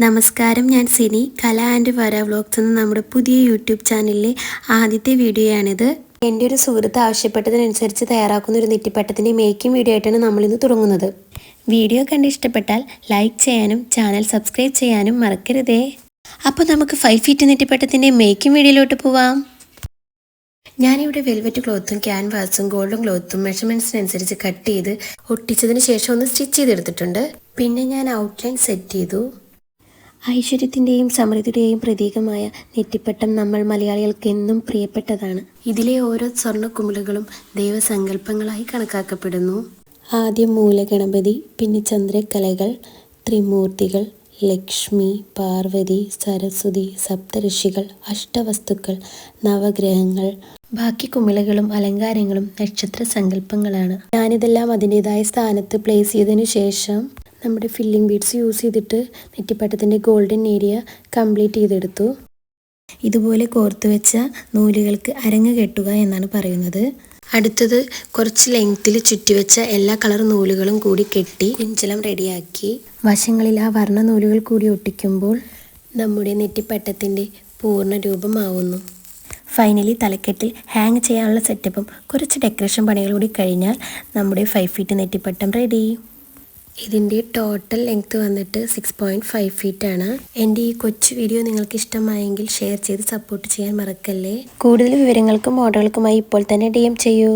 നമസ്കാരം, ഞാൻ സിനി. കല ആൻഡ് വര വ്ലോഗ്സ് എന്ന നമ്മുടെ പുതിയ യൂട്യൂബ് ചാനലിലെ ആദ്യത്തെ വീഡിയോയാണിത്. എൻ്റെ ഒരു സുഹൃത്ത് ആവശ്യപ്പെട്ടതിനനുസരിച്ച് തയ്യാറാക്കുന്ന ഒരു നെറ്റിപ്പട്ടത്തിൻ്റെ മേക്കിംഗ് വീഡിയോ ആയിട്ടാണ് നമ്മളിന്ന് തുടങ്ങുന്നത്. വീഡിയോ കണ്ട് ഇഷ്ടപ്പെട്ടാൽ ലൈക്ക് ചെയ്യാനും ചാനൽ സബ്സ്ക്രൈബ് ചെയ്യാനും മറക്കരുതേ. അപ്പോൾ നമുക്ക് 5 ഫീറ്റ് നെറ്റിപ്പട്ടത്തിൻ്റെ മേക്കിംഗ് വീഡിയോയിലോട്ട് പോവാം. ഞാനിവിടെ വെൽവെറ്റ് ക്ലോത്തും ക്യാൻവാസും ഗോൾഡൻ ക്ലോത്തും മെഷർമെൻറ്റ്സിനനുസരിച്ച് കട്ട് ചെയ്ത് ഒട്ടിച്ചതിന് ശേഷം ഒന്ന് സ്റ്റിച്ച് ചെയ്തെടുത്തിട്ടുണ്ട്. പിന്നെ ഞാൻ ഔട്ട്ലൈൻ സെറ്റ് ചെയ്തു. ഐശ്വര്യത്തിൻ്റെയും സമൃദ്ധിയുടെയും പ്രതീകമായ നെറ്റിപ്പട്ടം നമ്മൾ മലയാളികൾക്ക് എന്നും പ്രിയപ്പെട്ടതാണ്. ഇതിലെ ഓരോ സ്വർണ്ണക്കുമിളുകളും ദൈവസങ്കല്പങ്ങളായി കണക്കാക്കപ്പെടുന്നു. ആദ്യം മൂലഗണപതി, പിന്നെ ചന്ദ്രക്കലകൾ, ത്രിമൂർത്തികൾ, ലക്ഷ്മി, പാർവതി, സരസ്വതി, സപ്തഋഷികൾ, അഷ്ടവസ്തുക്കൾ, നവഗ്രഹങ്ങൾ. ബാക്കി കുമിളകളും അലങ്കാരങ്ങളും നക്ഷത്ര സങ്കല്പങ്ങളാണ്. ഞാനിതെല്ലാം അതിൻ്റെതായ സ്ഥാനത്ത് പ്ലേസ് ചെയ്തതിനു ശേഷം നമ്മുടെ ഫില്ലിംഗ് ബീഡ്സ് യൂസ് ചെയ്തിട്ട് നെറ്റിപ്പട്ടത്തിൻ്റെ ഗോൾഡൻ ഏരിയ കംപ്ലീറ്റ് ചെയ്തെടുത്തു. ഇതുപോലെ കോർത്തു വെച്ച നൂലുകൾക്ക് അരങ്ങ് കെട്ടുക എന്നാണ് പറയുന്നത്. അടുത്തത് കുറച്ച് ലെങ്ത്തിൽ ചുറ്റിവെച്ച എല്ലാ കളർ നൂലുകളും കൂടി കെട്ടി കുഞ്ചലം റെഡിയാക്കി വശങ്ങളിൽ ആ വർണ്ണ നൂലുകൾ കൂടി ഒട്ടിക്കുമ്പോൾ നമ്മുടെ നെറ്റിപ്പട്ടത്തിൻ്റെ പൂർണ്ണ രൂപമാവുന്നു. ഫൈനലി തലക്കെട്ടിൽ ഹാങ് ചെയ്യാനുള്ള സെറ്റപ്പും കുറച്ച് ഡെക്കറേഷൻ പണികൾ കൂടി കഴിഞ്ഞാൽ നമ്മുടെ 5 ഫീറ്റ് നെറ്റിപ്പട്ടം റെഡി. ഇതിൻ്റെ ടോട്ടൽ ലെങ്ത് വന്നിട്ട് 6.5 ഫീറ്റ് ആണ്. എൻ്റെ ഈ കൊച്ചു വീഡിയോ നിങ്ങൾക്ക് ഇഷ്ടമായെങ്കിൽ ഷെയർ ചെയ്ത് സപ്പോർട്ട് ചെയ്യാൻ മറക്കല്ലേ. കൂടുതൽ വിവരങ്ങൾക്കും ഓർഡറുകൾക്കുമായി ഇപ്പോൾ തന്നെ DM ചെയ്യൂ.